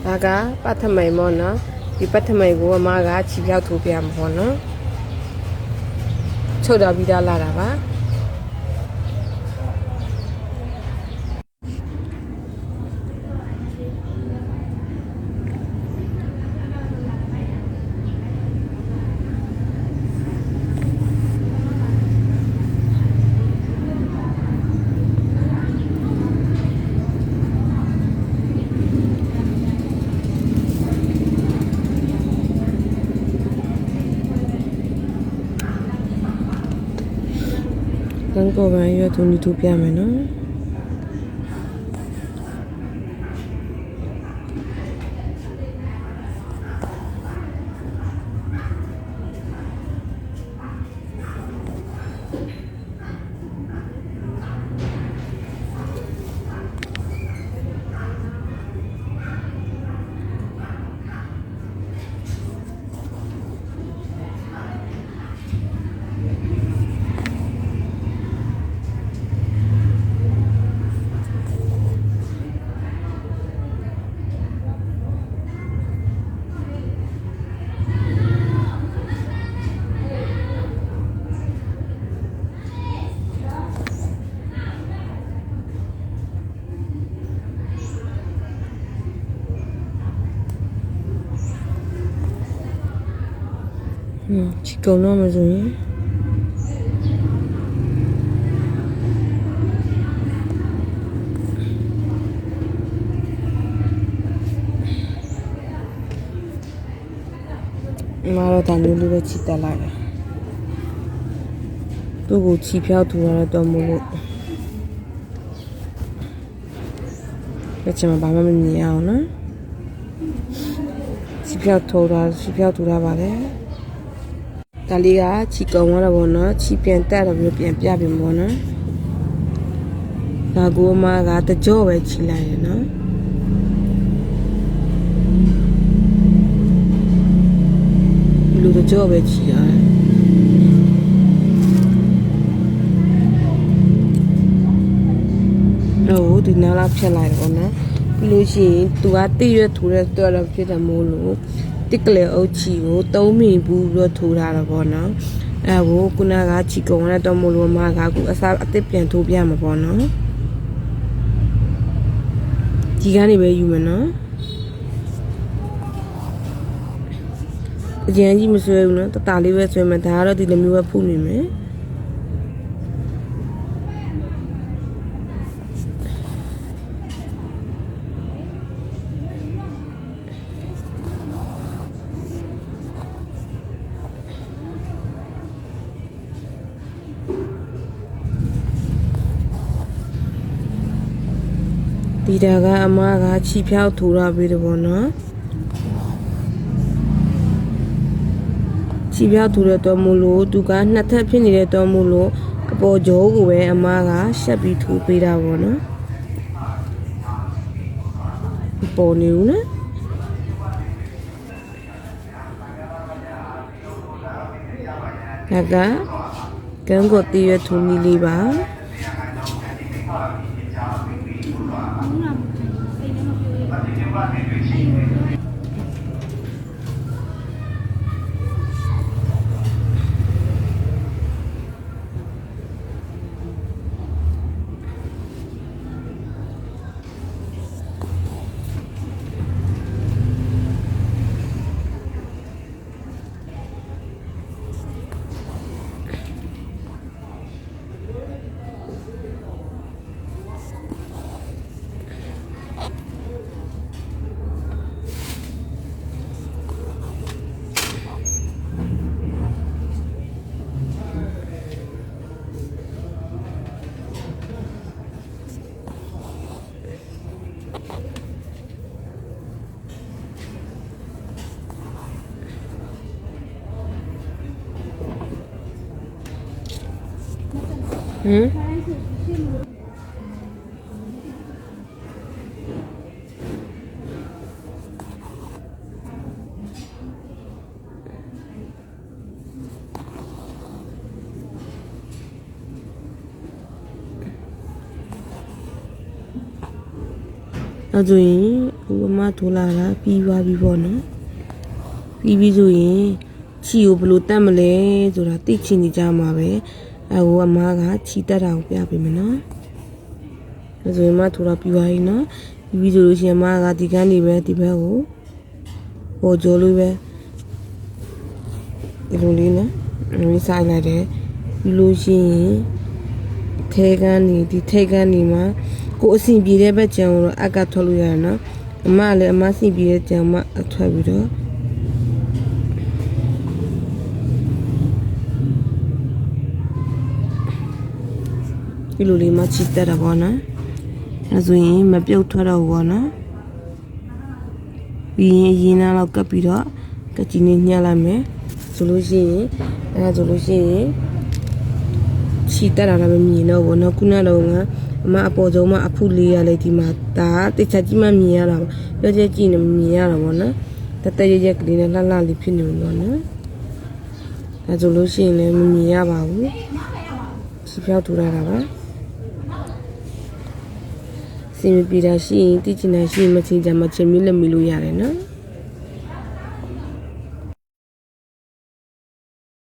ဒါကပတ်ထမိန်ပေါ့နော်ဒီပတ်ထမိန်ကိုအမကချီပြောက်ထိုးပြမှာပေါ့နော်ချုပ်တော်ပြီးသားလာတာပါလမ်းပေါ်ပိုင်းရွက်သူနေသူပြမယ်နော်ချီကုန်တော့မဆိုရင်မာတော့တန်လေးလေးပဲချီတက်လိုက်တယ်သူ့ကိုချီဖြောက်ထူရတော့မို့လို့လက်ချင်မှာဘာမှမမြင်အောင်နော်ချီဖြောက်ထူတာပါလေဒါလေးကချီကုံသွားတော့ဗောနော်ချီပြန်တက်တော့ပြီးပြန်ပြပြင်ဗောနော်ဒါကိုမကတကြောပဲချီလိုက်ရနော်ဒီလိုတကြောပဲချီရတယ်ဟိုဒီနားလောက်ဖြတ်လိုက်တော့နော်ပြီးလို့ရှိရင်သူကတိရွက်ထူတဲ့တော့ဖြစ်တယ်မို့လို့တစ်ကလေးအုပ်ချီကို3မိနစ်ဘူးပြီးတော့ထိုးထားတာပေါ့နော်အဲကိုခုနကချီကုံရတော့မို့လို့မကအခုအစားအသစ်ပြန်ထိုးပြမှာပေါ့နော်ဒီကနေပဲယူမယ်နော်အကျန်းကြီးမဆွဲဘူးနော်တတလေးပဲဆွဲမယ်ဒါကတော့ဒီလိုမျိုးပဲဖုနေမယ်ဒီတာကအမကချီဖြောက်ထိုးရပေးတယ်ပေါ့နော်ချီဖြောက်ထိုးရတော့မို့လို့သူကနှစ်ထပ်ဖြစ်နေတဲ့တော့မို့လို့အပေါ်ကြောကိုပဲအမကရှက်ပြီးထိုးပေးတာပေါ့နော်ပေါ်နေဦးနော်ဒါကကံကိုတည်ရထိုးနီးလေးပါ နောက်ဆိုရင်ဟိုအမထိုးလာတာပြီးသွားပြီပေါ့နော်ပြီးဆိုရင်ချီကိုဘယ်လိုတတ်မလဲဆိုတာသိချင်နေကြမှာပဲအဲဟိုအမကချီတက်တာကိုပြပေးမယ်နော်ဒါဆိုရင်အမထိုးတာပြီးသွားပြီနော်ပြီးဆိုလို့ရှိရင်အမကဒီကန်းနေပဲဒီဘက်ကိုဟိုကြောလို့ပဲဒီလိုလေးနော်ဒီဆိုင်လိုက်တယ်ပြီးလို့ရှိရင်ထဲကန်းနေဒီထဲကန်းနေမှာကိုအဆင်ပြေတဲ့ဘက်ကျန်ကိုတော့အကထွက်လို့ရတယ်နော်အမလည်းအမအဆင်ပြေတဲ့ကျန်မအထွက်ပြီးတော့ဒီလိုလေးမှချစ်တက်တာပေါ့နော်အဲဆိုရင်မပြုတ်ထွက်တော့ဘူးပေါ့နော်ပြီးရင်ရင်းနှောင်းလောက်ကပ်ပြီးတော့ကကြည်နေညှက်လိုက်မယ်ဆိုလို့ရှိရင်အဲဆိုလို့ရှိရင်ချီတက်တာလည်းမမြင်တော့ဘူးเนาะခုနကတော့ကအမအပေါ်ဆုံးမှာအဖုလေးရလေဒီမှာဒါတိတ်ချကြည့်မှမြင်ရတာပြောချက်ကြည့်နေမြင်ရတာပေါ့နော်တတရရက်ကလေးနဲ့လှလှလေးဖြစ်နေမှာပေါ့နော်အဲဆိုလို့ရှိရင်လည်းမမြင်ရပါဘူးချီပြောက်ထူလာတာပါစင်မပြေတာရှိရင်တိကျနေရှိရင်မချင်းကြမှာချင်းမြလက်မိလို့ရတယ်နော်